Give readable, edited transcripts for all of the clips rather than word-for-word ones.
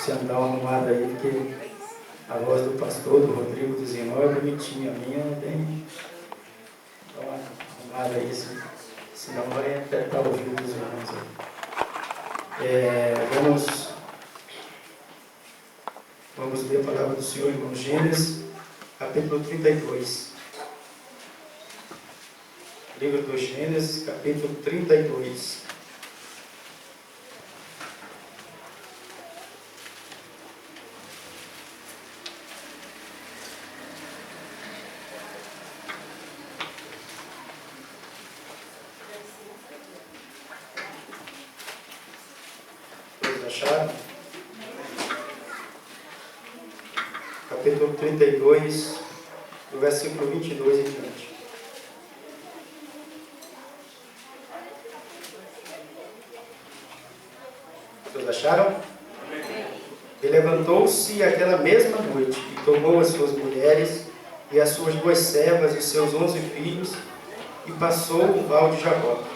você dar uma arrumada aí, porque a voz do pastor, do Rodrigo, dos irmãos é bonitinha, a minha é bem... Dá uma arrumada aí, senão vai apertar o ouvido dos irmãos aí. Vamos ler a palavra do Senhor, irmão. Gênesis, capítulo 32. Livro do Gênesis, capítulo 32. Todos acharam? Capítulo 32, do versículo 22 em diante. Todos acharam? E levantou-se aquela mesma noite, e tomou as suas mulheres, e as suas 2 servas, e os seus 11 filhos, e passou o val de Jaboque.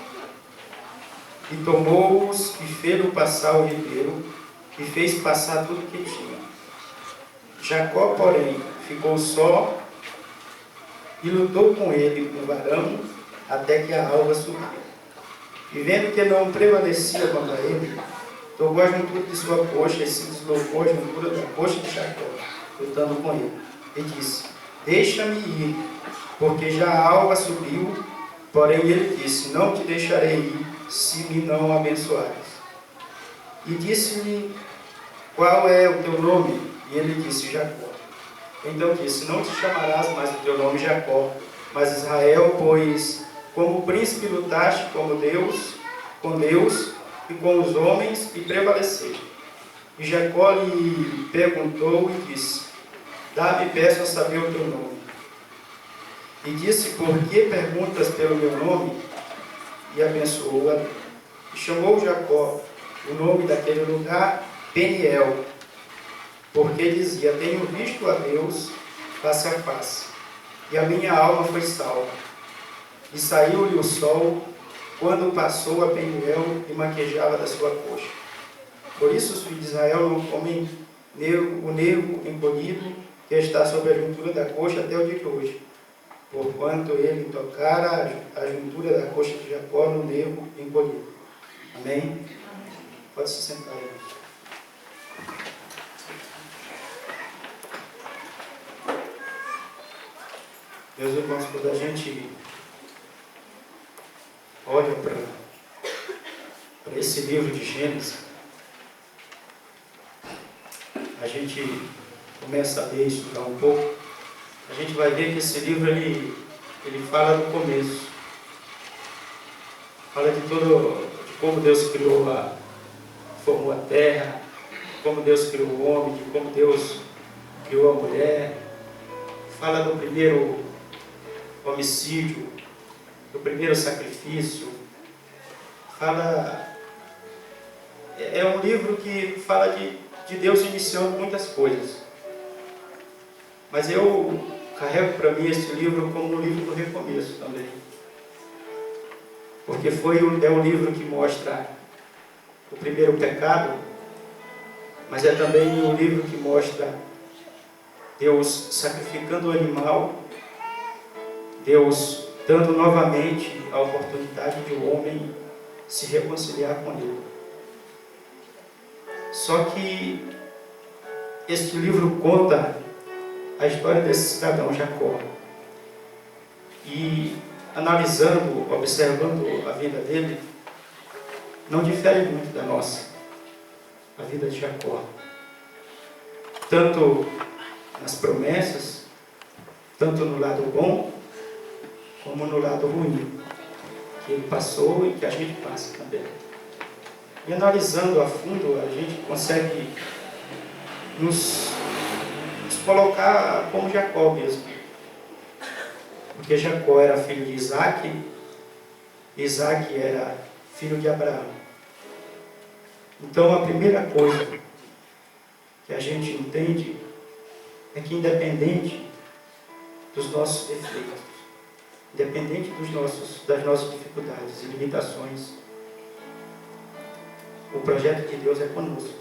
E tomou-os, e fez-o passar o ribeiro, e fez passar tudo o que tinha. Jacó, porém, ficou só, e lutou com ele no varão, até que a alva subiu. E vendo que não prevalecia contra ele, tocou a juntura de sua coxa, e se deslocou a juntura da coxa de Jacó, lutando com ele. E disse: deixa-me ir, porque já a alva subiu. Porém ele disse: não te deixarei ir, se me não abençoares. E disse-lhe: qual é o teu nome? E ele disse: Jacó. Então disse: não te chamarás mais o teu nome Jacó, mas Israel, pois como príncipe lutaste com Deus e com os homens, e prevaleceste. E Jacó lhe perguntou e disse: dá-me, peço, a saber o teu nome. E disse: por que perguntas pelo meu nome? E abençoou-a. E chamou Jacó o nome daquele lugar Peniel, porque dizia: tenho visto a Deus face a face, e a minha alma foi salva. E saiu-lhe o sol quando passou a Peniel e maquejava da sua coxa. Por isso os filhos de Israel não comem o nervo encolhido que está sobre a juntura da coxa até o dia de hoje, porquanto ele tocara a juntura da coxa de Jacó no nervo encolhido. Amém? Pode se sentar aí. Meus irmãos, quando a gente olha para esse livro de Gênesis, a gente começa a ler e estudar um pouco, a gente vai ver que esse livro ele fala do começo, fala de como Deus formou a terra, de como Deus criou o homem, de como Deus criou a mulher, fala do primeiro homicídio, do primeiro sacrifício, é um livro que fala de Deus iniciando muitas coisas. Mas eu carrego para mim esse livro como um livro do recomeço também. Porque é um livro que mostra o primeiro pecado, mas é também um livro que mostra Deus sacrificando o animal, Deus dando novamente a oportunidade de o homem se reconciliar com Ele. Só que este livro conta a história desse cidadão Jacó. E analisando, observando a vida dele, não difere muito da nossa, a vida de Jacó. Tanto nas promessas, tanto no lado bom, como no lado ruim, que ele passou e que a gente passa também. E analisando a fundo, a gente consegue nos colocar como Jacó mesmo. Porque Jacó era filho de Isaac, Isaac era filho de Abraão. Então a primeira coisa que a gente entende é que independente dos nossos defeitos, independente das nossas dificuldades e limitações, o projeto de Deus é conosco.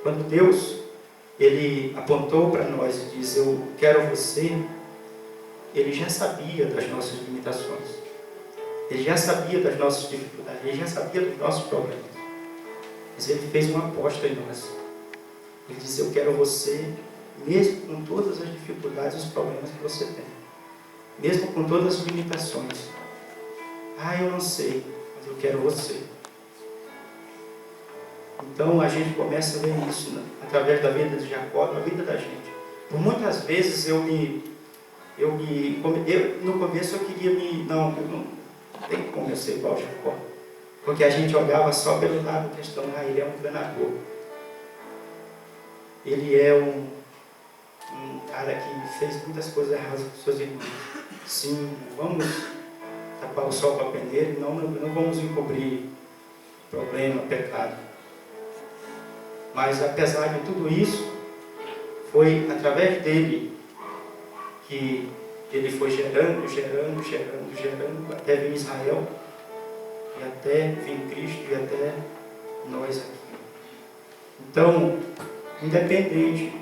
Quando Deus, Ele apontou para nós e disse, eu quero você, Ele já sabia das nossas limitações. Ele já sabia das nossas dificuldades, Ele já sabia dos nossos problemas. Mas Ele fez uma aposta em nós. Ele disse, eu quero você, mesmo com todas as dificuldades e os problemas que você tem. Mesmo com todas as limitações. Ah, eu não sei, mas eu quero você. Então a gente começa a ver isso, né? Através da vida de Jacó, na vida da gente. Por muitas vezes no começo eu queria não tem como eu ser igual a Jacó. Porque a gente olhava só pelo lado questão, ele é um enganador. Ele é um cara que fez muitas coisas erradas com seus irmãos. Sim, vamos tapar o sol com a peneira e não vamos encobrir problema, pecado. Mas apesar de tudo isso, foi através dele que ele foi gerando, até vir Israel, e até vir Cristo, e até nós aqui. Então, independente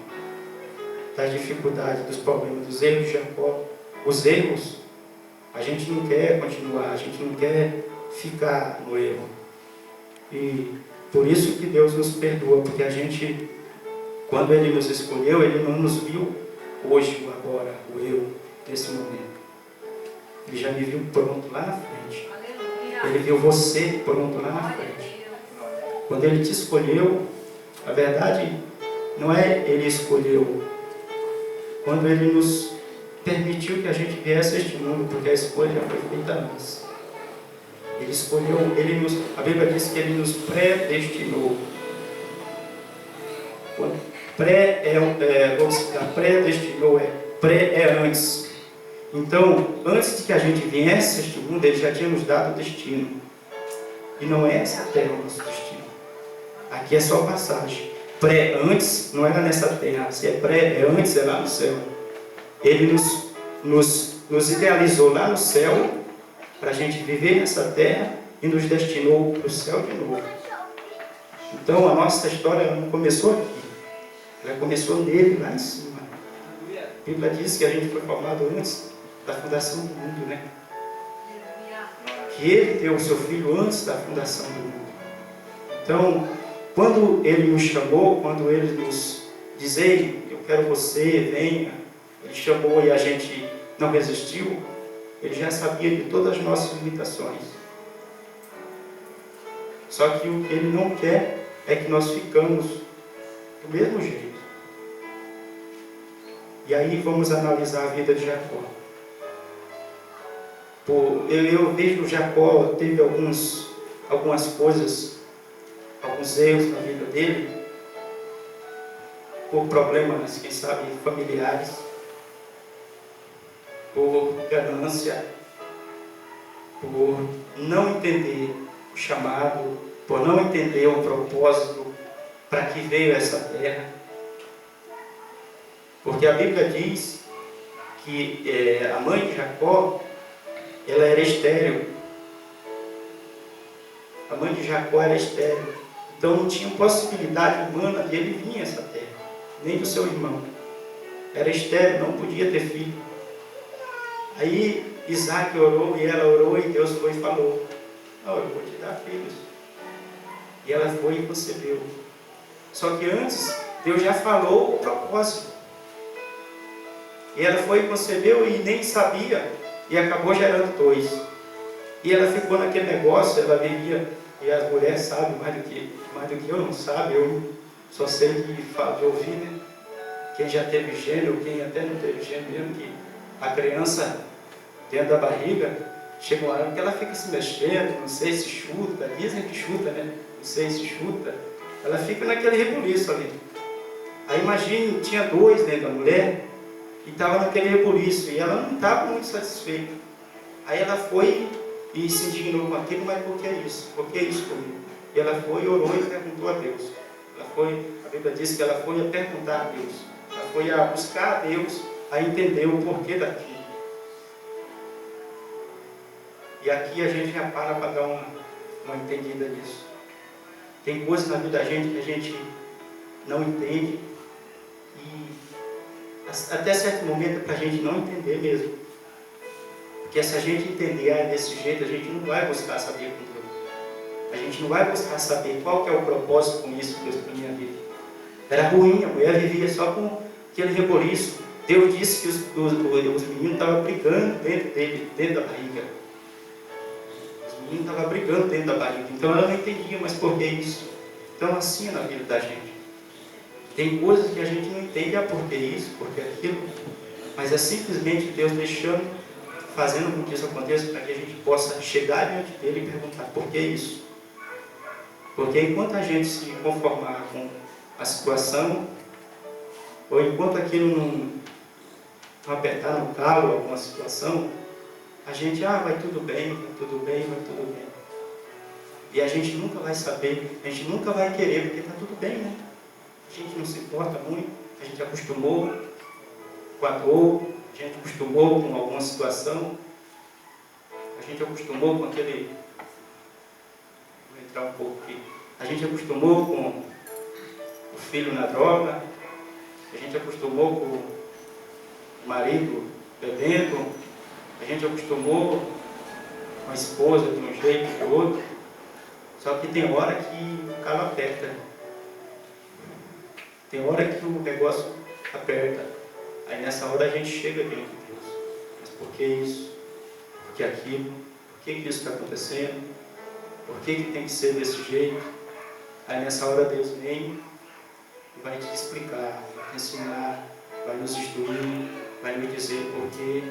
das dificuldades, dos problemas, dos erros de Jacó, os erros, a gente não quer continuar, a gente não quer ficar no erro. E por isso que Deus nos perdoa, porque a gente, quando Ele nos escolheu, Ele não nos viu hoje, agora, o eu, nesse momento. Ele já me viu pronto lá na frente. Ele viu você pronto lá na frente. Quando Ele te escolheu, a verdade não é Ele escolheu. Quando Ele nos permitiu que a gente viesse a este mundo, porque a escolha já foi feita antes. Ele escolheu, a Bíblia diz que Ele nos predestinou. Predestinou, pré é antes. Então, antes de que a gente viesse a este mundo, Ele já tinha nos dado o destino. E não é essa terra o nosso destino. Aqui é só passagem. Pré, antes, não era nessa terra. Se é pré, é antes, é lá no céu. Ele nos idealizou lá no céu, para a gente viver nessa terra, e nos destinou para o céu de novo. Então, a nossa história não começou aqui. Ela começou nele, lá em cima. A Bíblia diz que a gente foi formado antes da fundação do mundo, né? Que Ele deu o seu Filho antes da fundação do mundo. Então, quando Ele nos chamou, quando Ele nos diz, ei, eu quero você, venha, Ele chamou e a gente não resistiu, Ele já sabia de todas as nossas limitações. Só que o que Ele não quer é que nós ficamos do mesmo jeito. E aí vamos analisar a vida de Jacó. Eu vejo que Jacó teve algumas coisas, alguns erros na vida dele, por problemas, quem sabe, familiares, por ganância, por não entender o chamado, por não entender o propósito para que veio essa terra. Porque a Bíblia diz que a mãe de Jacó, ela era estéril. A mãe de Jacó era estéril. Então não tinha possibilidade humana de ele vir a essa terra, nem do seu irmão. Era estéril, não podia ter filho. Aí Isaac orou e ela orou e Deus foi e falou, não, eu vou te dar filhos. E ela foi e concebeu. Só que antes, Deus já falou o propósito. E ela foi e concebeu e nem sabia, e acabou gerando 2. E ela ficou naquele negócio, ela vivia, e as mulheres sabem mais do que eu, não sabe, eu só sei de ouvir, né? Quem já teve gênero, quem até não teve gênero mesmo, que a criança dentro da barriga, chega uma hora que ela fica se mexendo, não sei se chuta, dizem que chuta, né? Não sei se chuta, ela fica naquele rebuliço ali. Aí imagine, tinha 2 dentro da mulher, e estava naquele rebuliço, e ela não estava muito satisfeita. Aí ela foi e se indignou com aquilo, mas por que isso? Por que isso comigo? E ela foi, orou e perguntou a Deus. A Bíblia diz que ela foi a perguntar a Deus. Ela foi a buscar a Deus, a entender o porquê daquilo. E aqui a gente já para dar uma entendida nisso. Tem coisas na vida da gente que a gente não entende, e até certo momento é para a gente não entender mesmo. Porque se a gente entender desse jeito, a gente não vai buscar saber com Deus. A gente não vai buscar saber qual que é o propósito com isso, Deus, para a minha vida. Era ruim, a mulher vivia só com aquele reboliço. Deus disse que os meninos estavam brigando dentro da barriga. Os meninos estavam brigando dentro da barriga. Então ela não entendia, mas por que isso? Então assim é na vida da gente. Tem coisas que a gente não entende, por que isso, por que aquilo. Mas é simplesmente Deus deixando, fazendo com que isso aconteça, para que a gente possa chegar diante dele e perguntar, por que isso? Porque enquanto a gente se conformar com a situação, ou enquanto aquilo não apertar no calo alguma situação, a gente, vai tudo bem, vai tudo bem, vai tudo bem. E a gente nunca vai saber, a gente nunca vai querer, porque está tudo bem, né? A gente não se importa muito, a gente acostumou com a dor, a gente acostumou com alguma situação, a gente acostumou com aquele... Vou entrar um pouco aqui. A gente acostumou com o filho na droga, a gente acostumou com o marido bebendo, a gente acostumou com a esposa de um jeito e de outro, só que tem hora que o calo aperta, tem hora que o negócio aperta, aí nessa hora a gente chega diante de Deus. Mas por que isso? Por que aquilo? Por que isso está acontecendo? Por que tem que ser desse jeito? Aí nessa hora Deus vem e vai te explicar, vai te ensinar, vai nos instruir, vai nos dizer por quê.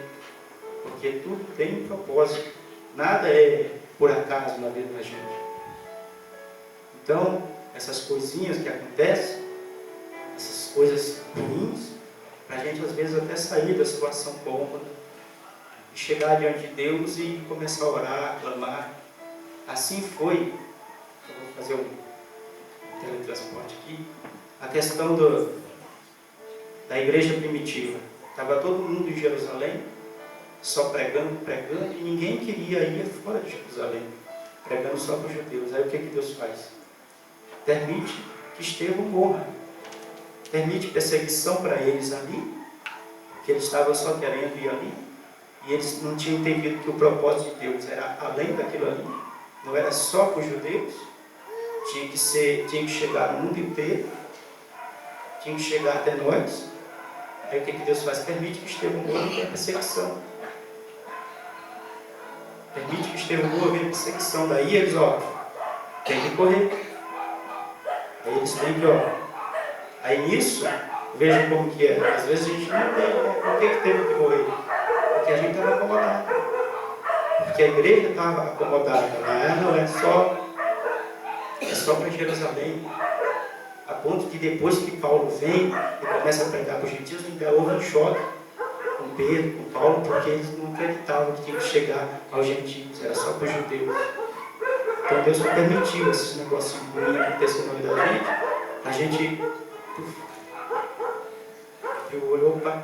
Porque tudo tem um propósito. Nada é por acaso na vida da gente. Então, essas coisinhas que acontecem, essas coisas ruins, para a gente às vezes até sair da situação cômoda e chegar diante de Deus e começar a orar, a clamar. Assim foi, eu vou fazer um teletransporte aqui, a questão da igreja primitiva. Estava todo mundo em Jerusalém, só pregando, e ninguém queria ir fora de Jerusalém, pregando só para os judeus. Aí o que Deus faz? Permite que Estevão morra, permite perseguição para eles ali, porque eles estavam só querendo ir ali, e eles não tinham entendido que o propósito de Deus era além daquilo ali, não era só para os judeus, tinha que chegar no mundo inteiro, tinha que chegar até nós. Aí o que Deus faz? Permite que Estevão morra e tenha perseguição. Permite que Estevão morra e tenha perseguição. Daí eles, tem que correr. Aí eles têm que, Aí nisso, vejam como que é. Às vezes a gente não entende por que teve que morrer. Porque a gente estava acomodado. Porque a igreja estava acomodada. Não é só para Jerusalém. A ponto que depois que Paulo vem e começa a pregar para os gentios, ainda houve um choque com Pedro, com Paulo, porque eles não acreditavam que tinha que chegar aos gentios, era só para os judeus. Então Deus não permitiu esses negócios ruins acontecerem na vida da gente. Eu olhou para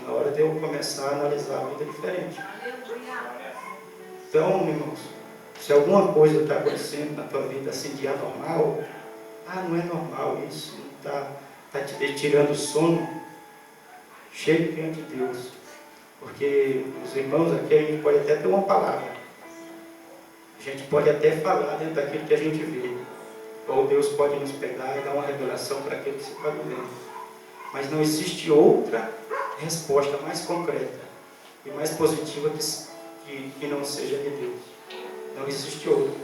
na hora de eu começar a analisar a vida diferente. Então, irmãos, se alguma coisa está acontecendo na tua vida assim de anormal, não é normal isso, está te tirando o sono, chegue diante de Deus. Porque os irmãos aqui, a gente pode até ter uma palavra, a gente pode até falar dentro daquilo que a gente vê, ou Deus pode nos pegar e dar uma revelação para aquilo que você está vivendo. Mas não existe outra resposta mais concreta e mais positiva que não seja de Deus. Não existe outra.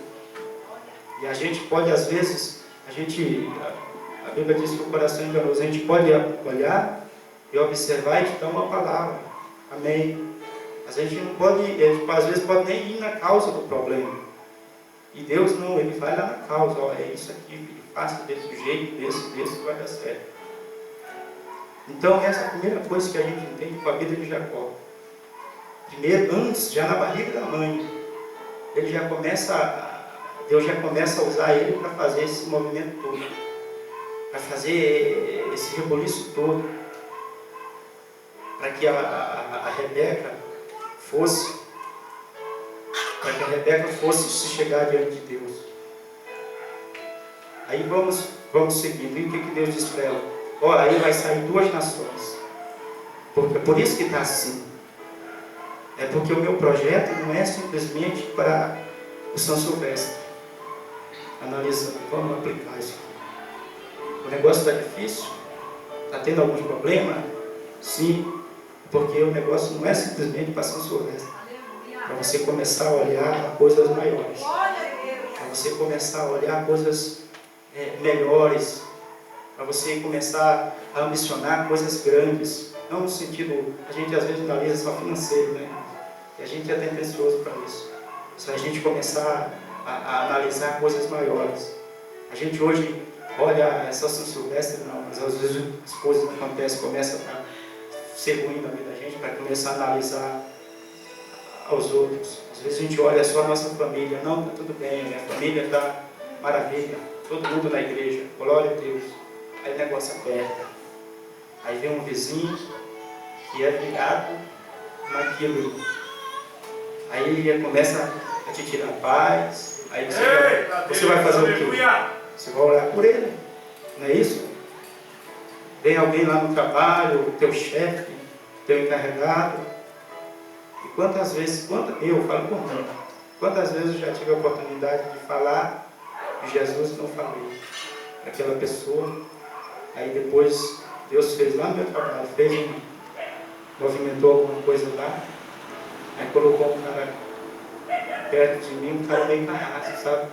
E a gente pode, às vezes, a Bíblia diz que o coração é enganoso. A gente pode olhar e observar e te dar uma palavra. Amém. Mas a gente não pode, às vezes pode nem ir na causa do problema. E Deus não, Ele vai lá na causa. É isso aqui, filho, faça desse jeito, desse vai dar certo. Então essa é a primeira coisa que a gente entende com a vida de Jacó. Primeiro, antes, já na barriga da mãe, Deus já começa a usar ele para fazer esse movimento todo, para fazer esse reboliço todo, para que a Rebeca fosse se chegar diante de Deus. Aí vamos Vamos seguindo. E o que Deus diz para ela? Ó, aí vai sair 2 nações. Por isso que está assim. É porque o meu projeto não é simplesmente para o São Silvestre. Analisando, vamos aplicar isso aqui. O negócio está difícil? Está tendo algum problema? Sim, porque o negócio não é simplesmente para São Silvestre. Para você começar a olhar coisas maiores. Para você começar a olhar coisas melhores. Para você começar a ambicionar coisas grandes. Não no sentido, a gente às vezes analisa só financeiro, né? E a gente é tendencioso para isso. Se a gente começar a analisar coisas maiores. A gente hoje olha essa São Silvestre, não, mas às vezes as coisas que acontecem começam a ser ruim na vida da gente, para começar a analisar aos outros. Às vezes a gente olha só a nossa família, não, está tudo bem, minha família está maravilha, todo mundo na igreja, glória a Deus. Aí o negócio aperta. Aí vem um vizinho que é ligado naquilo. Aí ele começa a te tirar a paz. Aí você vai fazer o quê? Você vai orar por ele. Não é isso? Vem alguém lá no trabalho, teu chefe, teu encarregado. E quantas vezes, eu falo por mim, quantas vezes eu já tive a oportunidade de falar de Jesus e não falei. Aquela pessoa, aí depois Deus fez lá no meu trabalho, movimentou alguma coisa lá, aí colocou um cara perto de mim, um cara meio carrasco, sabe?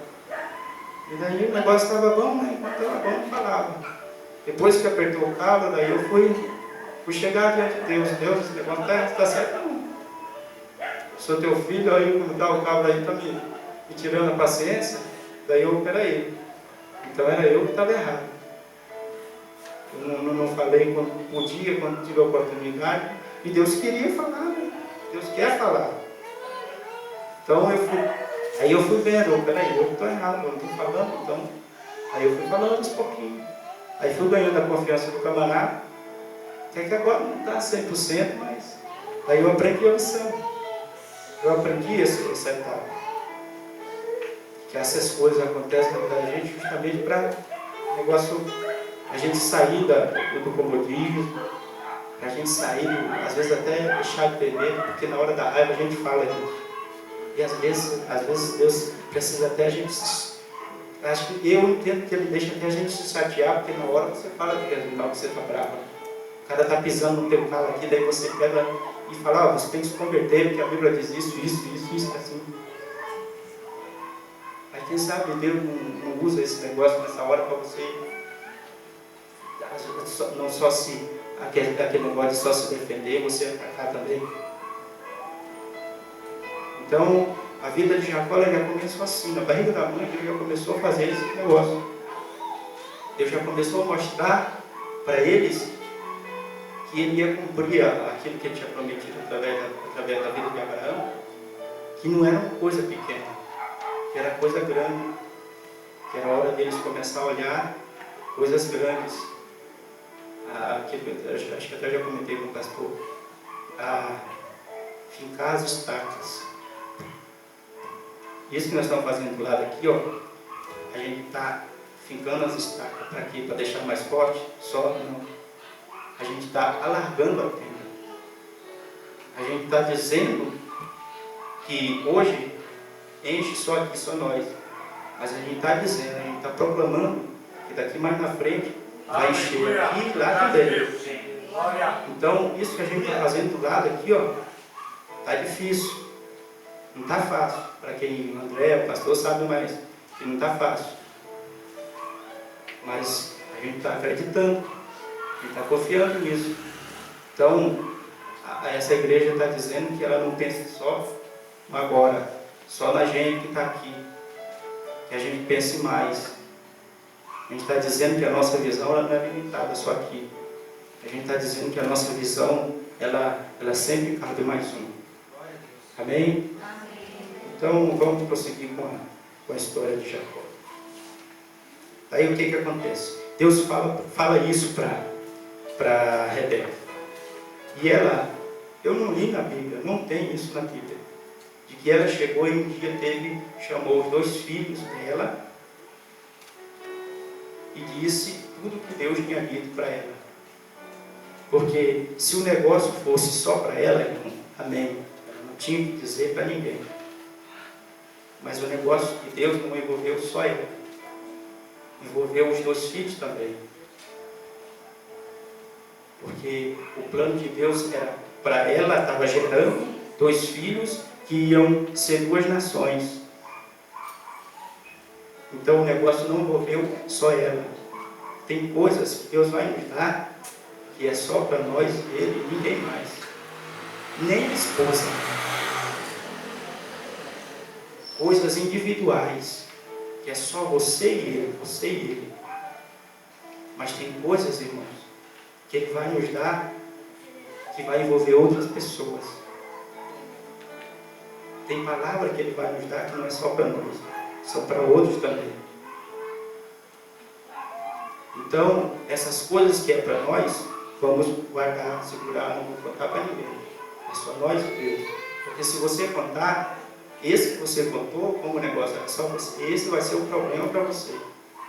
E daí o negócio estava bom, né? Enquanto estava bom, não falava. Depois que apertou o calo, daí eu fui chegar diante de Deus. Deus, esse negócio está certo não. Sou teu filho, aí me dá o cabo aí, está me tirando a paciência. Daí eu, peraí. Então era eu que estava errado. Eu não falei quando podia, quando tive a oportunidade. E Deus queria falar, né? Deus quer falar. Então aí eu fui vendo, peraí, eu estou errado, eu não estou falando, então. Aí eu fui falando uns pouquinho. Aí fui ganhando a confiança do camarada. Até que agora não está 100%, mas aí eu aprendi a lição. Eu aprendi essa etapa. Que essas coisas acontecem na vida da gente justamente para o negócio, a gente sair do comodismo, para a gente sair, às vezes até deixar de ter medo, porque na hora da raiva a gente fala isso. E às vezes Deus precisa até a gente. Acho que eu entendo que Ele deixa até a gente se chatear, porque na hora você fala de resultado que você está bravo. O cara está pisando no teu calo aqui, daí você pega e fala, você tem que se converter, porque a Bíblia diz isso, assim. Mas quem sabe Deus não usa esse negócio nessa hora para você, não só aquele negócio de só se defender, você atacar também. Então, a vida de Jacó já começou assim, na barriga da mãe Deus já começou a fazer esse negócio. Deus já começou a mostrar para eles que ele ia cumprir aquilo que ele tinha prometido através da vida de Abraão, que não era uma coisa pequena, que era coisa grande, que era a hora deles começar a olhar coisas grandes. Acho que até já comentei com o pastor, fincar as estacas. Isso que nós estamos fazendo do lado aqui, ó, a gente está fincando as estacas para quê? Para deixar mais forte? Só não. A gente está alargando a tenda. A gente está dizendo que hoje enche só aqui, só nós. Mas a gente está dizendo, a gente está proclamando que daqui mais na frente vai encher aqui e lá também. Então, isso que a gente está fazendo do lado aqui, ó, está difícil. Não está fácil. Para quem, o André, o pastor, sabe mais que não está fácil. Mas a gente está acreditando, a gente está confiando nisso. Então, essa igreja está dizendo que ela não pensa só agora, só na gente que está aqui. Que a gente pense mais. A gente está dizendo que a nossa visão ela não é limitada só aqui. A gente está dizendo que a nossa visão, ela sempre cabe mais um. Amém? Então, vamos prosseguir com a história de Jacó. Aí o que acontece? Deus fala isso para Rebeca. E ela, eu não li na Bíblia, não tem isso na Bíblia, de que ela chegou e um dia chamou os 2 filhos dela e disse tudo o que Deus tinha dito para ela. Porque se o negócio fosse só para ela, então, amém, ela não tinha que dizer para ninguém. Mas o negócio de Deus não envolveu só ela, envolveu os 2 filhos também. Porque o plano de Deus era, para ela, estava gerando 2 filhos que iam ser 2 nações. Então o negócio não envolveu só ela. Tem coisas que Deus vai nos dar que é só para nós e Ele e ninguém mais. Nem a esposa. Coisas individuais, que é só você e Ele, você e Ele. Mas tem coisas, irmãos, que Ele vai nos dar, que vai envolver outras pessoas. Tem palavra que Ele vai nos dar que não é só para nós, são para outros também. Então, essas coisas que é para nós, vamos guardar, segurar, não vou contar para ninguém. É só nós e Deus. Porque se você contar, esse que você contou, como o negócio é só você, esse vai ser um problema para você.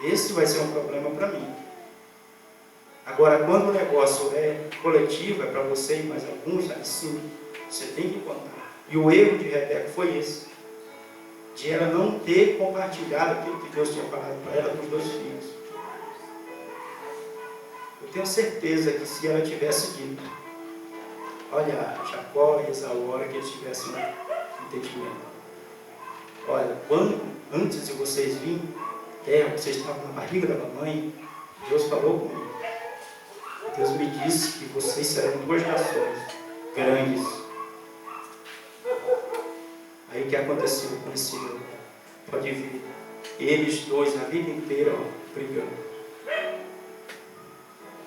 Esse vai ser um problema para mim. Agora, quando o negócio é coletivo, é para você e mais alguns, aí sim, você tem que contar. E o erro de Rebeca foi esse. De ela não ter compartilhado aquilo que Deus tinha falado para ela com os 2 filhos. Eu tenho certeza que se ela tivesse dito, olha, Jacó e Esaú, a hora que eles tivessem entendimento. Olha, antes de vocês virem, vocês estavam na barriga da mamãe, Deus falou comigo. Deus me disse que vocês serão 2 nações grandes. Aí o que aconteceu com esse ano? Pode ver, eles 2 a vida inteira brigando.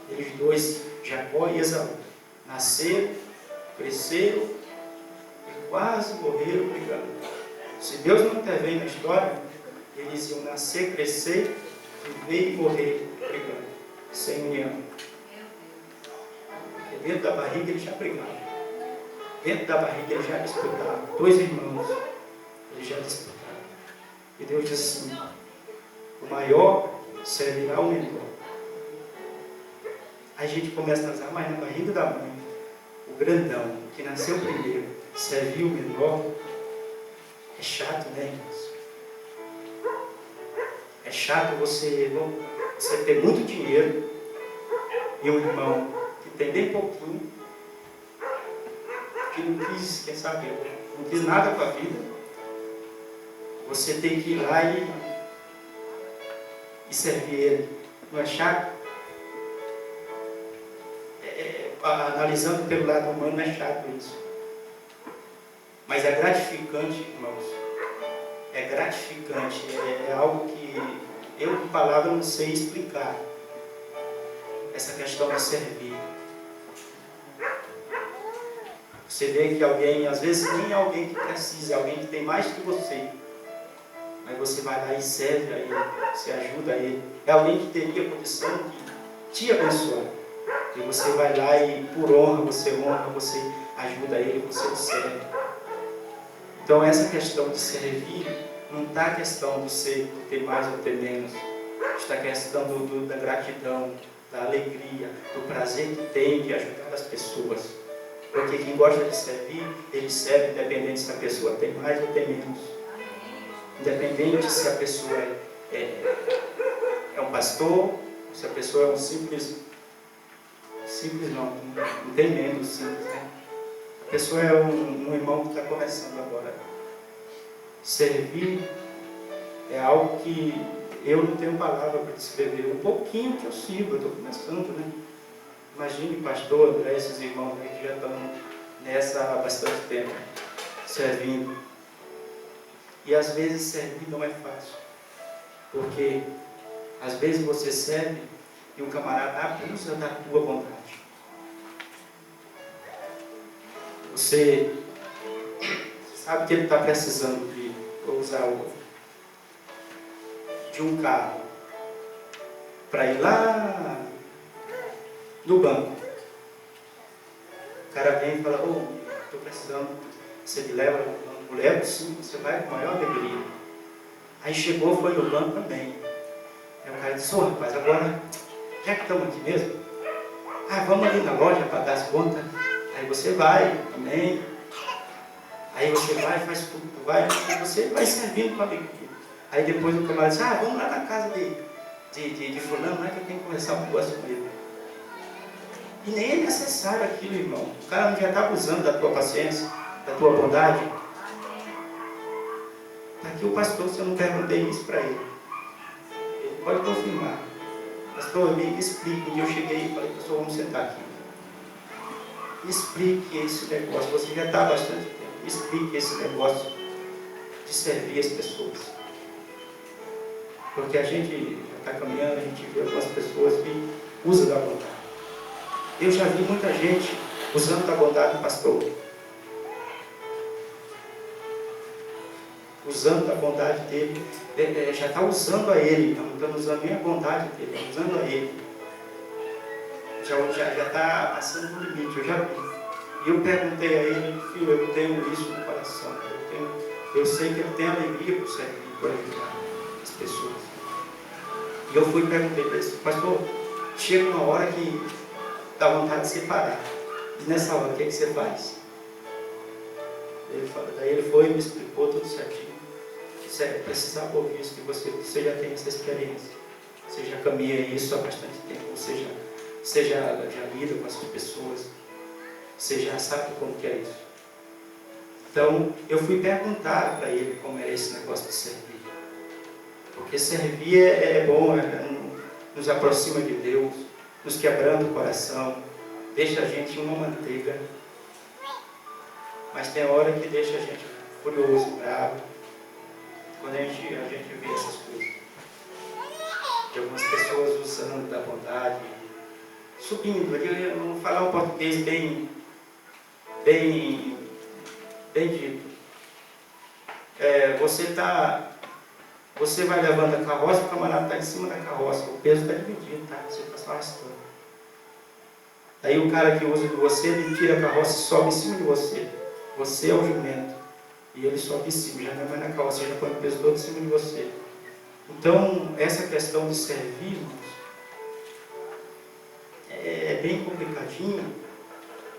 Eles 2, Jacó e Esaú, nasceram, cresceram e quase morreram brigando. Se Deus não intervém na história, eles iam nascer, crescer, viver e morrer brigando, sem união. Porque dentro da barriga eles já brigavam. Dentro da barriga eles já disputavam. 2 irmãos, eles já disputavam. E Deus disse assim, o maior servirá ao menor. Aí a gente começa a pensar, mas na barriga da mãe, o grandão, que nasceu primeiro, serviu o menor. É chato, né, irmãos? É chato você ter muito dinheiro e um irmão que tem bem pouquinho, que não quis, quer saber, não quis nada com a vida. Você tem que ir lá e servir ele. Não é chato? Analisando pelo lado humano, é chato isso. Mas é gratificante, irmãos. É gratificante. É algo que eu, com palavras, não sei explicar. Essa questão de servir. Você vê que alguém, às vezes nem é alguém que precisa, é alguém que tem mais que você. Mas você vai lá e serve a ele, você ajuda a ele. É alguém que teria condição de te abençoar. E você vai lá e, por honra, você ajuda ele, você o serve. Então, essa questão de servir, não está a questão de ter mais ou ter menos. Está a questão da gratidão, da alegria, do prazer que tem de ajudar as pessoas. Porque quem gosta de servir, ele serve independente se a pessoa tem mais ou tem menos. Independente se a pessoa é um pastor, se a pessoa é um simples não tem menos simples, né? A pessoa é um irmão que está começando agora. Servir é algo que eu não tenho palavra para descrever. Um pouquinho que eu sirvo, eu estou começando, né? Imagine, pastor André, esses irmãos aí que já estão nessa há bastante tempo, servindo. E às vezes servir não é fácil. Porque às vezes você serve e o camarada abusa da tua vontade. Você sabe que ele está precisando de um carro para ir lá no banco. O cara vem e fala, estou precisando, você me leva no banco? Levo sim, você vai com a maior alegria. Aí chegou, foi no banco também. Aí o cara disse, rapaz, agora, já que estamos aqui mesmo, vamos ali na loja pagar as contas. Aí você vai, amém. Aí você vai, faz tudo, vai, e você vai servindo com a alegria. Aí depois o camarada disse, vamos lá na casa de fulano, que eu tenho que conversar um negócio com ele. E nem é necessário aquilo, irmão. O cara já está abusando da tua paciência, da tua bondade. Está aqui o pastor, se eu não perguntei isso para ele. Ele pode confirmar. Pastor, me explique. E eu cheguei e falei, pastor, vamos sentar aqui. Explique esse negócio. Você já está há bastante tempo. Explique esse negócio de servir as pessoas. Porque a gente está caminhando, a gente vê algumas pessoas que usam da bondade. Eu já vi muita gente usando da bondade do pastor. Usando da bondade dele. Já está usando a ele, não está usando nem a bondade dele, está usando a ele. Já está passando do limite, eu já vi. E eu perguntei a ele, filho, eu tenho isso no coração. Eu sei que ele tem alegria por servir, por ajudar as pessoas. E eu fui e perguntei para ele, pastor, chega uma hora que dá vontade de separar. E nessa hora, o que você faz? Daí ele foi e me explicou tudo certinho. Sério, precisava ouvir isso, que você já tem essa experiência. Você já caminha isso há bastante tempo. Você já lida com essas pessoas. Você já sabe como que é isso. Então, eu fui perguntar para ele como era esse negócio de servir. Porque servir é bom, nos aproxima de Deus, nos quebrando o coração, deixa a gente uma manteiga. Mas tem hora que deixa a gente furioso, bravo, quando a gente vê essas coisas. De algumas pessoas usando da bondade, subindo, eu vou falar um português bem dito. Você vai levando a carroça, o camarada está em cima da carroça, o peso está dividido, tá? Você está só arrastando. Aí o cara que usa de você, ele tira a carroça e sobe em cima de você. Você é o jumento. E ele sobe em cima, já não é mais na carroça, já põe o peso todo em cima de você. Então, essa questão de servir, irmãos, é bem complicadinho,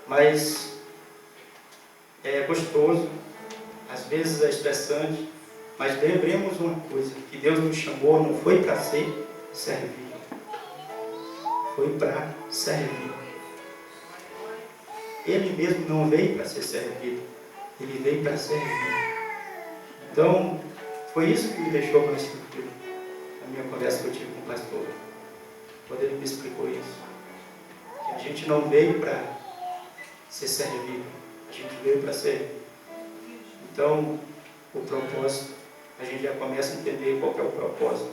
mas é gostoso, às vezes é estressante, mas lembremos uma coisa, que Deus nos chamou não foi para ser servido, foi para servir. Ele mesmo não veio para ser servido, ele veio para servir. Então, foi isso que me deixou mais tranquilo, na minha conversa que eu tive com o pastor, quando ele me explicou isso, que a gente não veio para ser servido, a gente veio para servir. Então, o propósito, a gente já começa a entender qual é o propósito.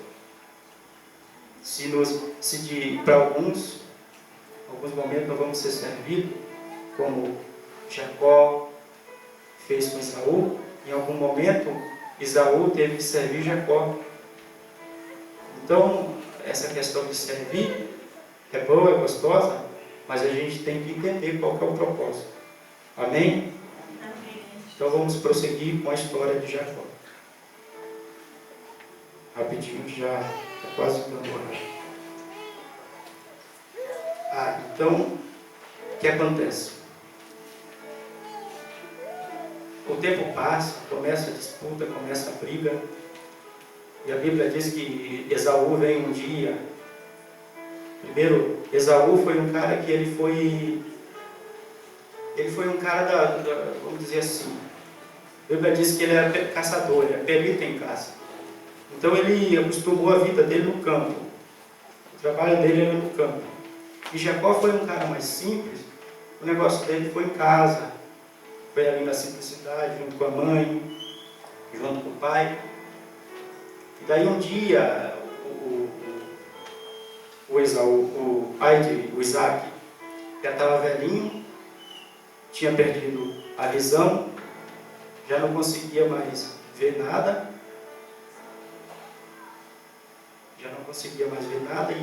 Para alguns momentos nós vamos ser servidos, como Jacó fez com Esaú. Em algum momento, Esaú teve que servir Jacó. Então, essa questão de servir é boa, é gostosa, mas a gente tem que entender qual é o propósito. Amém? Então vamos prosseguir com a história de Jacó. Rapidinho, que já está quase dando hora. Então, o que acontece? O tempo passa, começa a disputa, começa a briga. E a Bíblia diz que Esaú vem um dia. Primeiro, Esaú foi um cara que ele foi um cara vamos dizer assim, a Bíblia diz que ele era caçador, ele era perito em caça. Então ele acostumou a vida dele no campo. O trabalho dele era no campo. E Jacó foi um cara mais simples, o negócio dele foi em casa. Foi ali na simplicidade, junto com a mãe, junto com o pai. E daí um dia, o pai de Isaac já estava velhinho, tinha perdido a visão, já não conseguia mais ver nada. E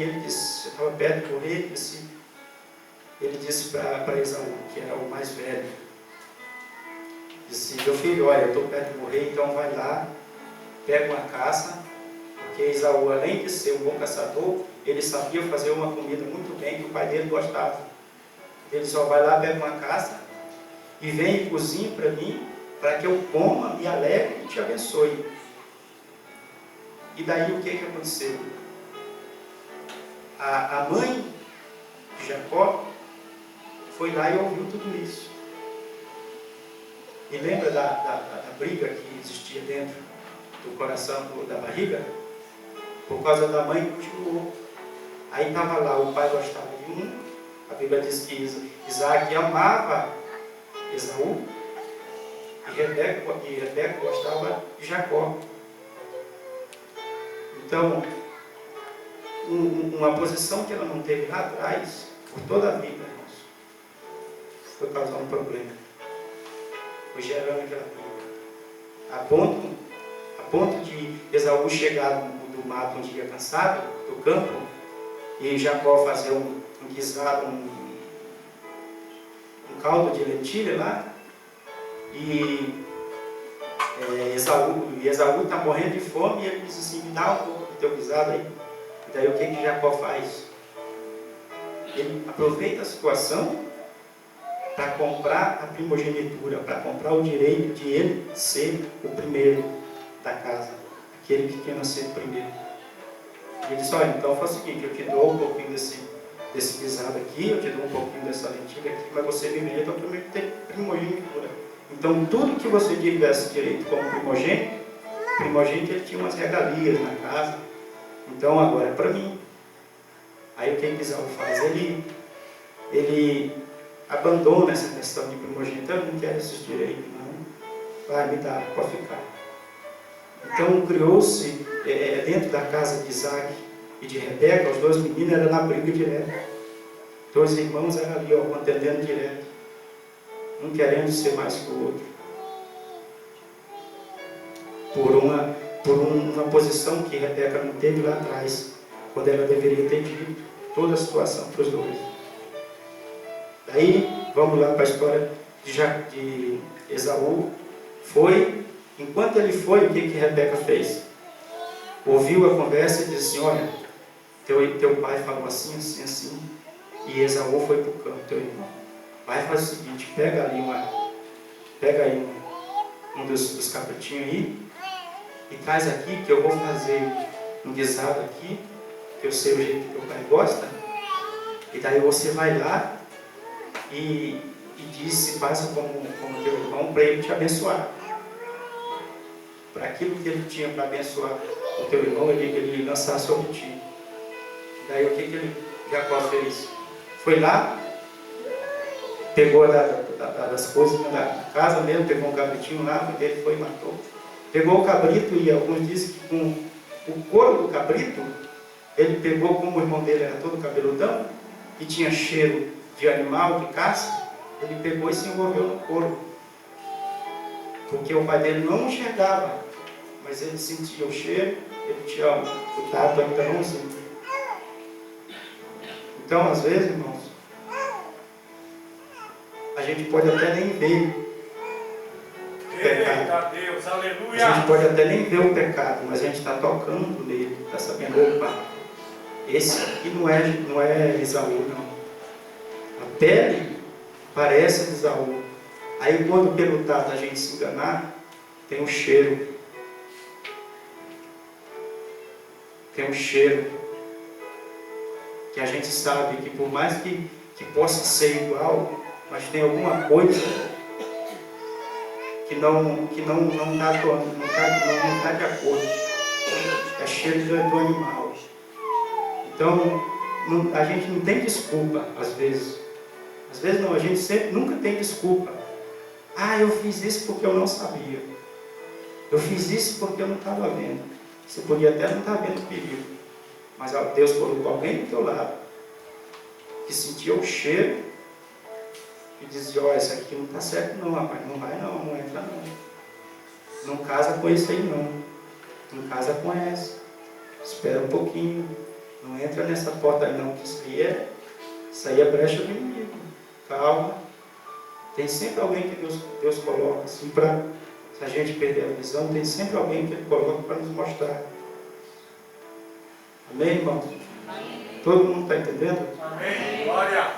ele disse, eu estava perto de morrer, ele disse para Esaú, que era o mais velho, disse, meu filho, olha, eu estou perto de morrer, então vai lá, pega uma caça, Porque Esaú, além de ser um bom caçador, ele sabia fazer uma comida muito bem que o pai dele gostava. Ele só vai lá, pega uma caça e vem e cozinha para mim, para que eu coma, me alegre e te abençoe. E daí o que aconteceu? A mãe de Jacó foi lá e ouviu tudo isso. E lembra da briga que existia dentro do coração, da barriga? Por causa da mãe, continuou. Aí estava lá, o pai gostava de um, a Bíblia diz que Isaac amava Esaú, e Rebeca gostava de Jacó. Então, uma posição que ela não teve lá atrás, por toda a vida, irmãos, foi causar um problema. Foi gerando aquela briga. A ponto de Esaú chegar do mato um dia cansado, do campo, e Jacó fazer um guisado, um caldo de lentilha lá, e Esaú está morrendo de fome, e ele diz assim: me dá um pouco do teu guisado aí. E daí o que Jacó faz? Ele aproveita a situação para comprar a primogenitura, para comprar o direito de ele ser o primeiro da casa, aquele que quer nascer primeiro. E ele diz: olha, então faz o seguinte, eu te dou um pouquinho desse guisado aqui, eu te dou um pouquinho dessa lentilha aqui, mas você me merece a primogenitura. Então tudo que você tivesse direito como primogênito ele tinha umas regalias na casa, então agora é para mim. Aí o que Esaú faz? Ele abandona essa questão de primogênito. Eu não quero esses direitos, não. Vai, me dá, pode ficar. Então criou-se, dentro da casa de Isaac e de Rebeca, os dois meninos eram na briga direta. Dois irmãos eram ali, contendendo direto. Um querendo ser mais que o outro. Por uma posição que Rebeca não teve lá atrás, quando ela deveria ter dito toda a situação para os dois. Daí, vamos lá para a história de Esaú. Enquanto ele foi, o que Rebeca fez? Ouviu a conversa e disse assim: olha, teu pai falou assim, assim, assim, e Esaú foi para o campo, teu irmão. Vai fazer o seguinte, pega aí um dos cabritinhos aí, e traz aqui, que eu vou fazer um guisado aqui, que eu sei o jeito que teu pai gosta, e daí você vai lá e passa como teu irmão, para ele te abençoar. Para aquilo que ele tinha para abençoar o teu irmão, ele lançar sobre ti. Daí o que Jacó fez? Foi lá, pegou das coisas da casa mesmo, pegou um cabritinho lá, ele foi e matou. Pegou o cabrito, e alguns dizem que com o couro do cabrito, ele pegou, como o irmão dele era todo cabeludão, e tinha cheiro de animal, de caça, ele pegou e se envolveu no couro. Porque o pai dele não enxergava, mas ele sentia o cheiro, ele tinha o tato ainda não sentia. Então, às vezes, irmãos, a gente pode até nem ver o pecado. Eita Deus, aleluia! A gente pode até nem ver o pecado, mas a gente está tocando nele, está sabendo, opa, esse aqui não é Esaú, não. A pele parece Esaú. Aí quando pelo tato a gente se enganar, tem um cheiro. Tem um cheiro que a gente sabe que por mais que possa ser igual, mas tem alguma coisa que não está atuando, não está de acordo. É cheiro do animal. Então, a gente não tem desculpa, às vezes. Às vezes não, a gente nunca tem desculpa. Ah, eu fiz isso porque eu não sabia. Eu fiz isso porque eu não estava vendo. Você podia até não estar vendo o perigo. Mas Deus colocou alguém do teu lado que sentia o cheiro e dizia: olha, isso aqui não está certo não, rapaz. Não vai não, não entra não. Não casa com esse aí não. Não casa com essa. Espera um pouquinho. Não entra nessa porta aí não, que isso aí é brecha do inimigo. Calma. Tem sempre alguém que Deus coloca assim para, se a gente perder a visão, tem sempre alguém que Ele coloca para nos mostrar. Amém, irmãos? Todo mundo está entendendo? Amém. Glória.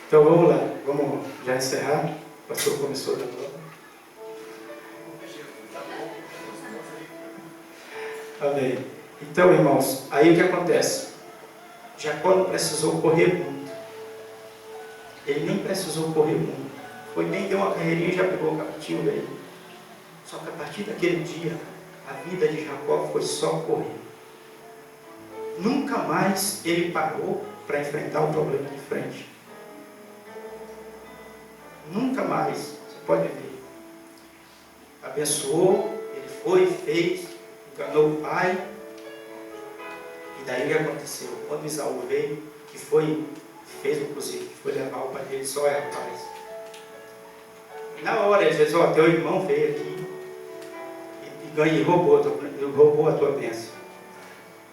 Então vamos lá, vamos já encerrar. O pastor começou da prova. Amém. Então, irmãos, aí o que acontece? Jacó não precisou correr muito. Ele nem precisou correr muito. Foi nem deu uma carreirinha e já pegou o captinho dele. Só que a partir daquele dia, a vida de Jacó foi só correr. Nunca mais ele parou para enfrentar o problema de frente. Nunca mais. Você pode ver. Abençoou, ele foi, fez, enganou o pai. E daí o que aconteceu? Quando Isaú veio, que foi, fez o cozido, que foi levar o pai dele, só é rapaz. Na hora ele disse, ó, teu irmão veio aqui e roubou a tua bênção.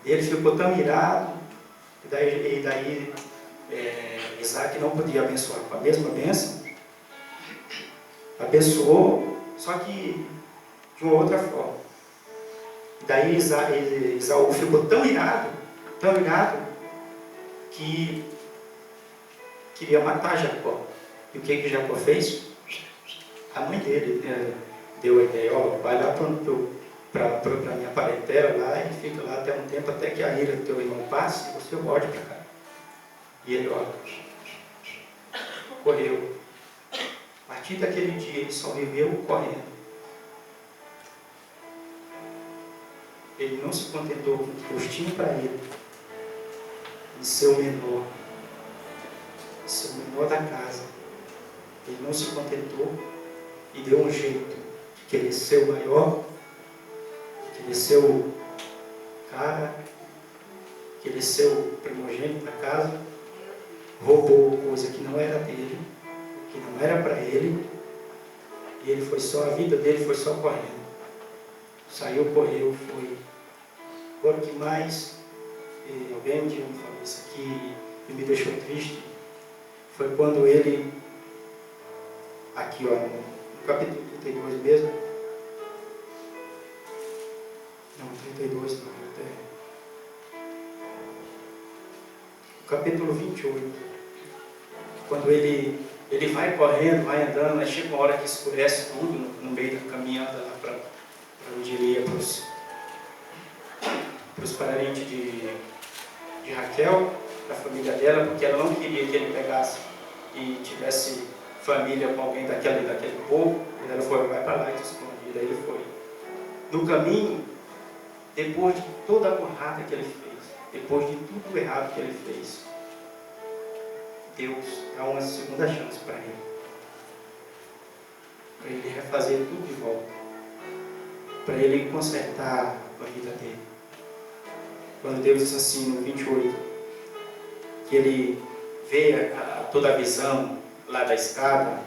Ele ficou tão irado, e daí Isaac não podia abençoar com a mesma bênção. Abençoou, só que de uma outra forma. E daí Isaú ficou tão irado, que queria matar Jacó. E o que Jacó fez? A mãe dele deu a ideia, ó, vai lá para minha parentela lá e fica lá até um tempo, até que a ira do teu irmão passe e você volte para cá. E ele, ó, correu. A partir daquele dia ele só viveu correndo. Ele não se contentou com o que Deus tinha para ele, de ser o menor, da casa. Ele não se contentou e deu um jeito de querer ser o maior, de querer ser o cara, de querer ser o primogênito da casa. Roubou coisa que não era dele, que não era para ele, e ele foi só, a vida dele foi só correndo. Saiu, correu, foi. Agora o que mais, alguém um dia me falou isso aqui e me deixou triste, foi quando ele, aqui ó, no capítulo 32 mesmo, não, 32 não, até o capítulo 28, quando ele vai correndo, vai andando, mas chega uma hora que escurece tudo no meio da caminhada lá para onde ele ia, para os parentes de Raquel, da família dela, porque ela não queria que ele pegasse e tivesse família com alguém daquele povo. E ela foi, vai para lá e te esconde. E daí ele foi. No caminho, depois de toda a burrada que ele fez, depois de tudo errado que ele fez, Deus dá uma segunda chance para ele refazer tudo de volta, para ele consertar a vida dele. Quando Deus diz assim no 28, que ele vê toda a visão lá da escada,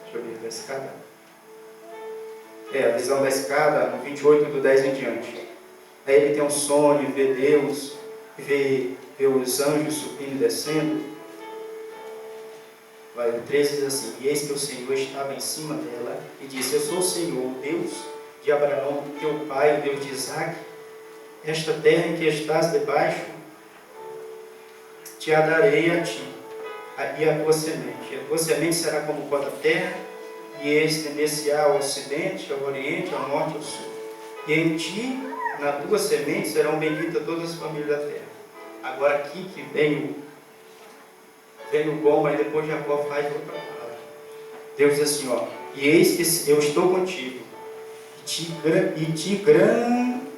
deixa eu ver, da escada, a visão da escada, no 28 do 10 em diante. Aí ele tem um sonho, vê Deus, vê os anjos subindo e descendo. O 13 diz assim, e eis que o Senhor estava em cima dela e disse, eu sou o Senhor, Deus de Abraão, teu pai, o Deus de Isaac. Esta terra em que estás debaixo, te a darei a ti, e a tua semente. E a tua semente será como o pó da terra, e estender-se-á ao ocidente, ao oriente, ao norte e ao sul. E em ti, na tua semente, serão benditas todas as famílias da terra. Agora aqui que vem o bom, mas depois Jacó faz outra palavra. Deus diz assim, ó, e eis que eu estou contigo,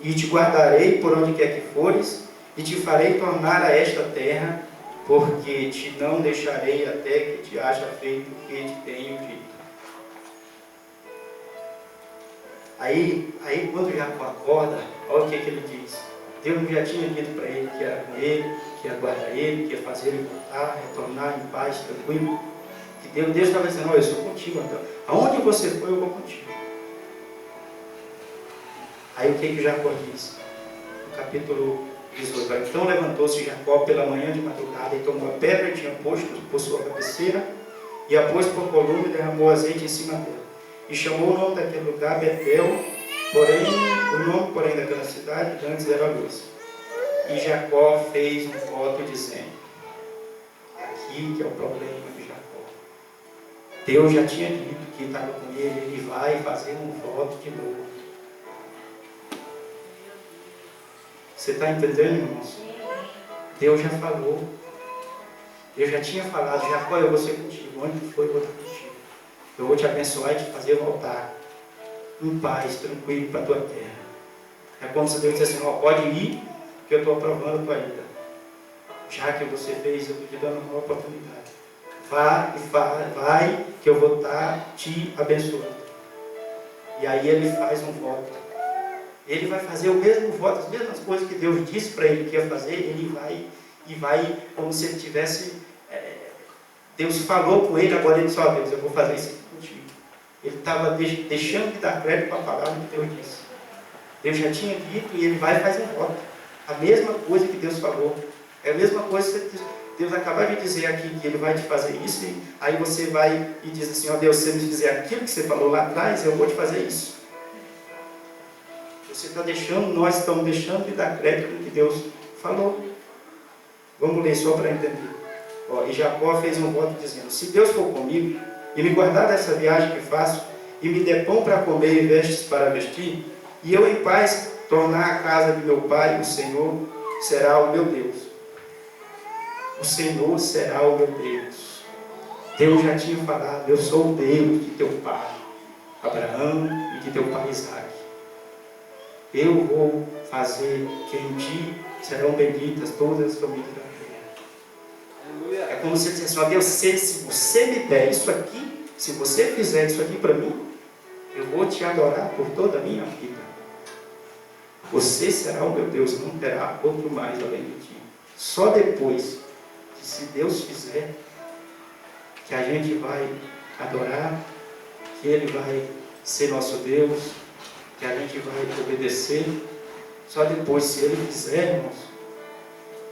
e te guardarei por onde quer que fores, e te farei tornar a esta terra, porque te não deixarei até que te haja feito o que te tenho dito. Aí quando Jacó acorda, olha o que ele diz. Deus já tinha dito para ele que era com ele, que ia guardar ele, que ia fazer ele voltar, retornar em paz, tranquilo. Que Deus estava dizendo, eu sou contigo, então. Aonde você for, eu vou contigo. Aí o que Jacó diz? No capítulo 18. Então levantou-se Jacó pela manhã de madrugada e tomou a pedra que tinha posto por sua cabeceira e a pôs por coluna e derramou azeite em cima dela. E chamou o nome daquele lugar Betel, Porém, o nome, porém, daquela cidade antes era Luz. E Jacó fez um voto dizendo, aqui que é o problema de Jacó. Deus já tinha dito que estava com ele, ele vai fazer um voto de novo. Você está entendendo, irmãos? Deus já falou. Deus já tinha falado, Jacó, eu vou ser contigo. Onde tu for, eu vou estar contigo. Eu vou te abençoar e te fazer voltar em paz, tranquilo para a tua terra. É como se Deus dissesse assim, ó, pode ir, que eu estou aprovando a tua ida. Já que você fez, eu estou te dando uma oportunidade. Vai, que eu vou estar te abençoando. E aí ele faz um voto. Ele vai fazer o mesmo voto, as mesmas coisas que Deus disse para ele que ia fazer, ele vai como se ele tivesse... Deus falou com ele, agora ele disse, ó Deus, eu vou fazer isso aqui contigo. Ele estava deixando de dar crédito para a palavra que Deus disse. Deus já tinha dito e ele vai e faz um voto. A mesma coisa que Deus falou. É a mesma coisa que Deus acabou de dizer aqui, que ele vai te fazer isso, e aí você vai e diz assim, ó Deus, se você me fizer aquilo que você falou lá atrás, eu vou te fazer isso. Você está deixando, nós estamos deixando de dar crédito no que Deus falou. Vamos ler só para entender. Ó, e Jacó fez um voto dizendo, se Deus for comigo, e me guardar dessa viagem que faço, e me der pão para comer e vestes para vestir, e eu em paz tornar a casa de meu pai, o Senhor será o meu Deus. O Senhor será o meu Deus. Deus já tinha falado, eu sou o Deus de teu pai, Abraão, e de teu pai Isaac. Eu vou fazer que em ti serão benditas todas as famílias da terra. É como se ele dissesse, ó Deus, se você me der isso aqui, se você fizer isso aqui para mim, eu vou te adorar por toda a minha vida. Você será o meu Deus, não terá outro mais além de ti. Só depois que, se Deus fizer, que a gente vai adorar, que Ele vai ser nosso Deus, que a gente vai obedecer, só depois, se Ele fizer, irmãos,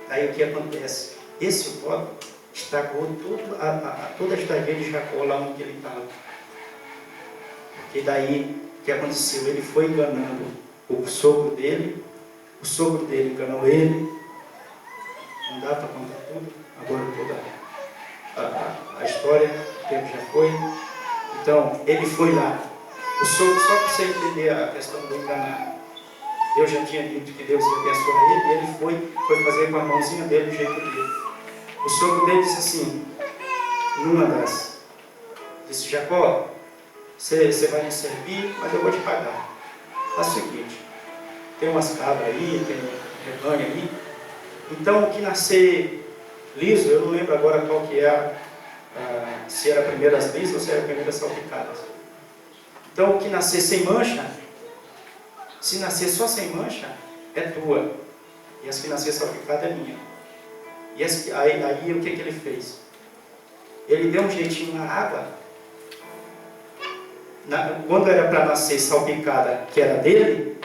daí o que acontece? Esse voto estragou toda a estadia de Jacó lá onde ele estava. Porque daí, o que aconteceu? Ele foi enganando o sogro dele enganou ele. Não dá para contar tudo, agora toda a história, o tempo já foi. Então, ele foi lá. O sogro, só para você entender a questão do enganar, Deus já tinha dito que Deus ia abençoar ele, e ele foi fazer com a mãozinha dele do jeito dele. O sogro dele disse assim, disse, Jacó, você vai me servir, mas eu vou te pagar. Faz o seguinte, tem umas cabras aí, tem um rebanho aí, então o que nascer liso, eu não lembro agora qual que é, se era a primeira lisas ou se era a primeira salpicadas. Então o que nascer sem mancha, se nascer só sem mancha, é tua, e as que nascer salpicada é minha. E aí o que ele fez? Ele deu um jeitinho na água, quando era para nascer salpicada, que era dele,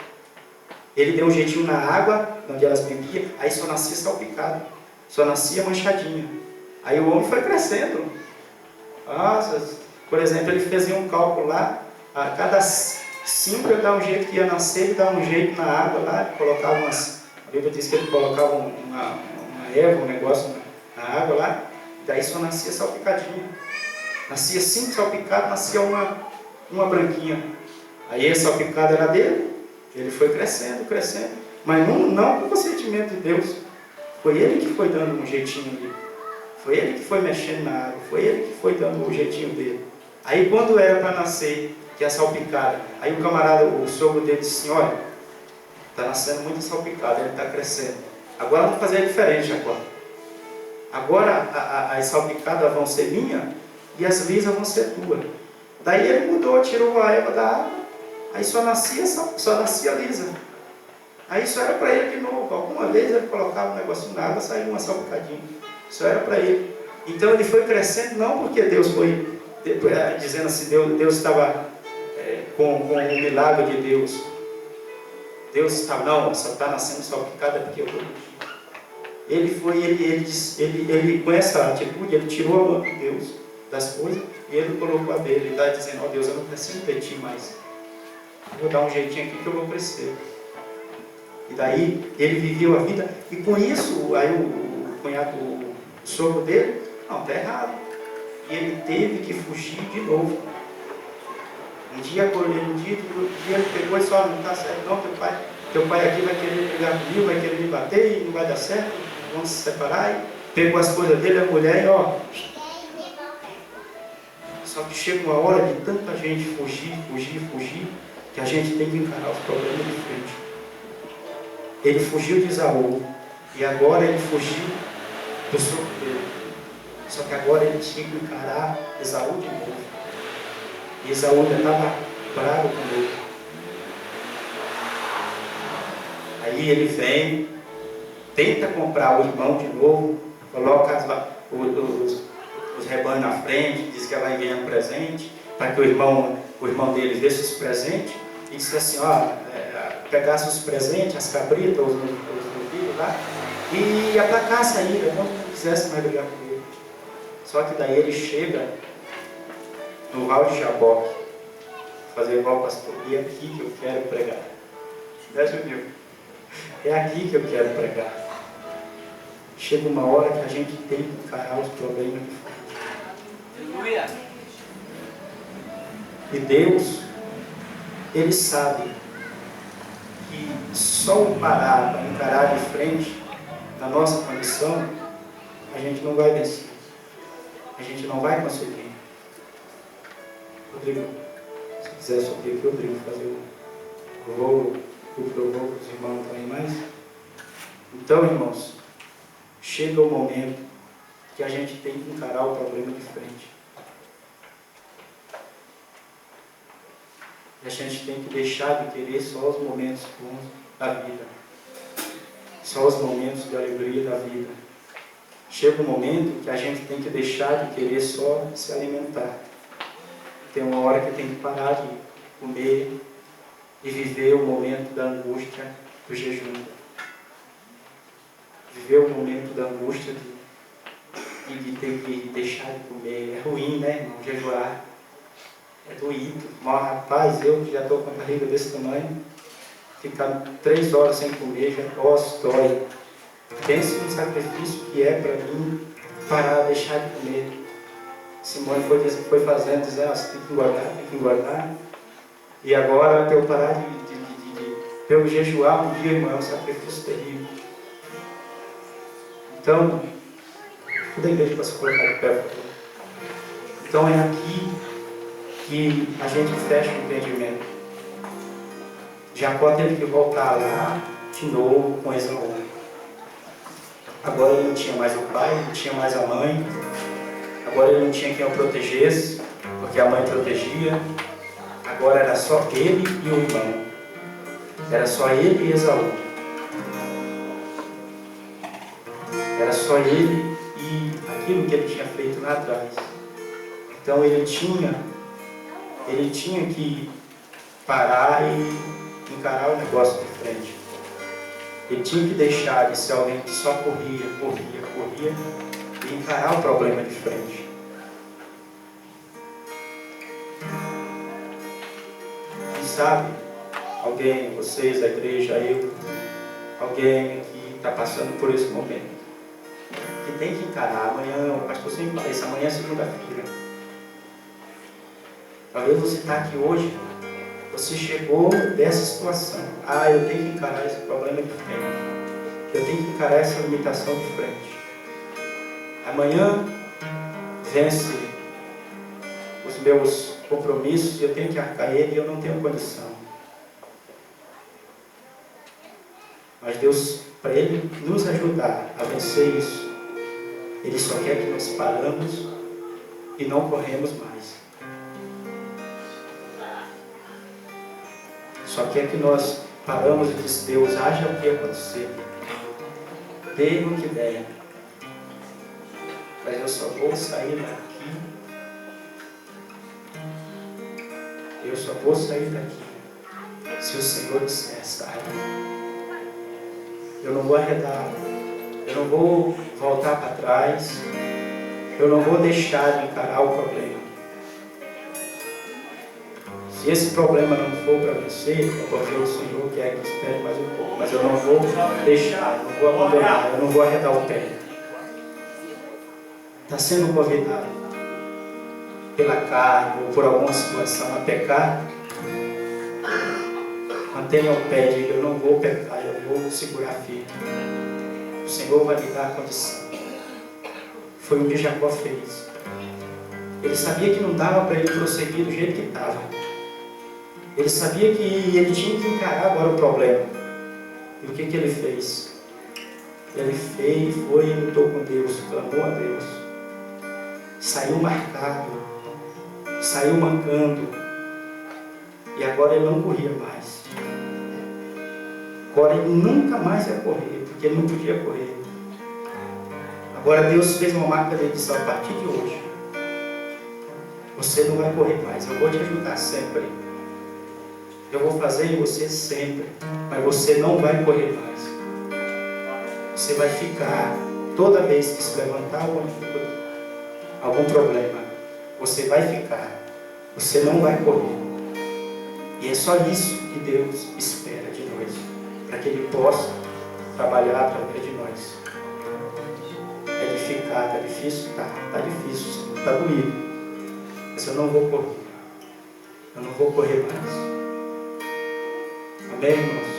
ele deu um jeitinho na água, onde elas bebiam, aí só nascia salpicada, só nascia manchadinha. Aí o homem foi crescendo. Nossa, por exemplo, ele fazia um cálculo lá, a cada 5 ele dá um jeito que ia nascer, ele dá um jeito na água lá, ele colocava a Bíblia diz que ele colocava uma erva, um negócio na água lá, daí só nascia salpicadinha. Nascia 5 salpicados, nascia uma branquinha. Aí a salpicada era dele, ele foi crescendo, mas não com o consentimento de Deus. Foi ele que foi dando um jeitinho ali. Foi ele que foi mexendo na água, foi ele que foi dando o jeitinho dele. Aí quando era para nascer, que é salpicada, aí o camarada, o sogro dele disse assim, olha, está nascendo muito salpicada, ele está crescendo. Agora vamos fazer diferente agora. Agora as salpicadas vão ser minhas e as lisas vão ser tuas. Daí ele mudou, tirou a erva da água, aí só nascia lisa. Aí isso era para ele de novo. Alguma vez ele colocava um negocinho na água, saía uma salpicadinha. Isso era para ele. Então ele foi crescendo, não porque Deus foi dizendo assim, Deus estava com o milagre de Deus. Deus estava, não, só está nascendo salpicada porque eu vou. Ele com essa atitude, ele tirou a mão de Deus das coisas e ele colocou a dele. Ele está dizendo, ó Deus, eu não preciso de ti mais. vou dar um jeitinho aqui que eu vou crescer. E daí ele viveu a vida, e com isso, aí o cunhado, o sogro dele, não, está errado. E ele teve que fugir de novo. Um dia ele pegou e disse, não está certo não, teu pai aqui vai querer brigar comigo, vai querer me bater e não vai dar certo, vamos se separar. E pegou as coisas dele, a mulher, e só que chega uma hora de tanta gente fugir, que a gente tem que encarar os problemas de frente. Ele fugiu de Esaú, e agora ele fugiu do sogro dele. Só que agora ele tinha que encarar Esaú de novo. E Esaú ainda estava bravo com ele. Aí ele vem, tenta comprar o irmão de novo, coloca os rebanhos na frente, diz que vai ganhar um presente, para que o irmão dele desse os presentes, e disse assim, pegasse os presentes, as cabritas, os novilhos lá, e aplacasse a ira, não quisesse mais brigar com ele. Só que daí ele chega no Val de Jaboque, fazer igual o pastor, e é aqui que eu quero pregar. Né, Juninho? É aqui que eu quero pregar. Chega uma hora que a gente tem que encarar os problemas de frente. Aleluia! E Deus, Ele sabe que só o parar para encarar de frente, na nossa condição, a gente não vai vencer. A gente não vai conseguir. Rodrigo, se quiser subir aqui, Rodrigo, fazer o louvor, os irmãos também mais. Então, irmãos, chega o momento que a gente tem que encarar o problema de frente. E a gente tem que deixar de querer só os momentos bons da vida. Só os momentos de alegria da vida. Chega um momento que a gente tem que deixar de querer só se alimentar. Tem uma hora que tem que parar de comer e viver o momento da angústia do jejum. Viver o momento da angústia de ter que deixar de comer. É ruim, né, irmão? Jejuar. É doído. Mas, rapaz, eu já estou com a barriga desse tamanho, ficar 3 horas sem comer, já dói. Pense no sacrifício que é para mim parar, deixar de comer. Simone foi fazendo, dizendo, você tem que engordar. E agora, para eu parar para eu jejuar um dia, irmão, é um sacrifício terrível. Então, toda a igreja para se colocar de pé, por favor. Então é aqui que a gente fecha o entendimento. Jacó teve que voltar lá de novo com Esaú. Agora ele não tinha mais o pai, não tinha mais a mãe. Agora ele não tinha quem o protegesse, porque a mãe protegia. Agora era só ele e o irmão. Era só ele e Esaú. Era só ele e aquilo que ele tinha feito lá atrás. Então ele tinha que parar e encarar o negócio de frente. Ele tinha que deixar de ser alguém que só corria e encarar o problema de frente. E sabe, alguém, vocês, a igreja, eu, alguém que está passando por esse momento, que tem que encarar amanhã, o pastor sempre fala isso, amanhã é segunda-feira. Talvez você está aqui hoje, você chegou dessa situação. Eu tenho que encarar esse problema de frente. Eu tenho que encarar essa limitação de frente. Amanhã vence os meus compromissos e eu tenho que arcar ele e eu não tenho condição. Mas Deus, para Ele nos ajudar a vencer isso, Ele só quer que nós paramos e não corremos mais. Só quer que nós paramos e diz, Deus, haja o que acontecer. Dê o que der. Mas eu só vou sair daqui. Eu só vou sair daqui se o Senhor disser, saia. Eu não vou arredar. Eu não vou voltar para trás. Eu não vou deixar de encarar o problema. Se esse problema não for para vencer, é porque o Senhor quer que espere mais um pouco. Mas eu não vou deixar, eu não vou abandonar, eu não vou arredar o pé. Está sendo convidado pela carne ou por alguma situação a pecar, mantenha o pé e diga: eu não vou pecar, eu vou segurar firme. O Senhor vai me dar a condição. Foi o que Jacó fez. Ele sabia que não dava para ele prosseguir do jeito que estava. Ele sabia que ele tinha que encarar agora o problema. E o que ele fez? Ele foi e lutou com Deus, clamou a Deus. Saiu marcado, saiu mancando. E agora ele não corria mais. Agora ele nunca mais ia correr, porque ele não podia correr. Agora Deus fez uma marca dele e disse: a partir de hoje, você não vai correr mais, eu vou te ajudar sempre. Eu vou fazer em você sempre, mas você não vai correr mais. Você vai ficar, toda vez que se levantar algum problema, você vai ficar, você não vai correr. E é só isso que Deus espera de nós, para que Ele possa trabalhar através de nós. É edificar, está difícil? Está difícil, Senhor, está doído. Mas eu não vou correr, eu não vou correr mais. Amém, irmãos?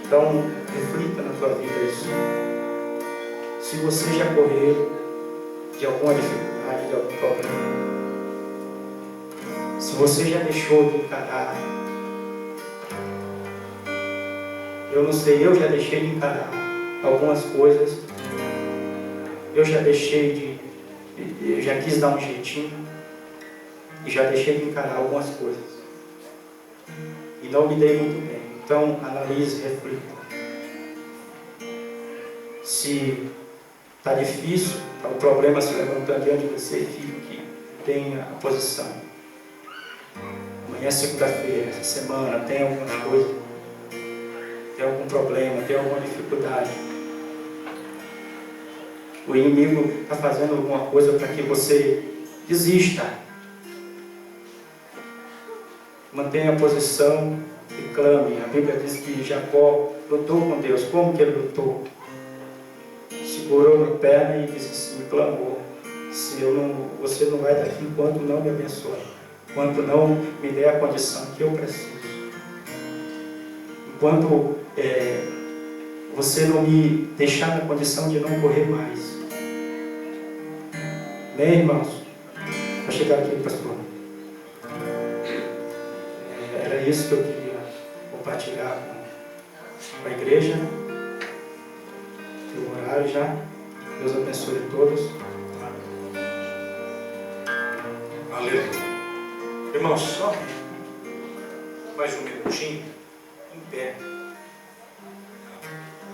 Então, reflita na tua vida isso. Se você já correu de alguma dificuldade, de algum problema, se você já deixou de encarar, eu não sei, eu já deixei de encarar algumas coisas, eu já deixei eu já quis dar um jeitinho, e já deixei de encarar algumas coisas, e não me dei muito bem. Então, analise, reflita. Se está difícil, está o problema se levantando diante de você, fique, tenha a posição. Amanhã é segunda-feira, essa semana, tem algumas coisas, tem algum problema, tem alguma dificuldade. O inimigo está fazendo alguma coisa para que você desista. Mantenha a posição e clame. A Bíblia diz que Jacó lutou com Deus. Como que ele lutou? Segurou na perna e disse assim, clamou: você não vai daqui enquanto não me abençoe, enquanto não me der a condição que eu preciso, enquanto você não me deixar na condição de não correr mais. Bem, irmãos, vou chegar aqui, pastor. Era isso que eu queria compartilhar com a igreja. Tem um horário já. Deus abençoe todos. Aleluia. Irmãos, só mais um minutinho, em pé.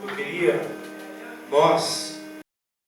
Eu queria, nós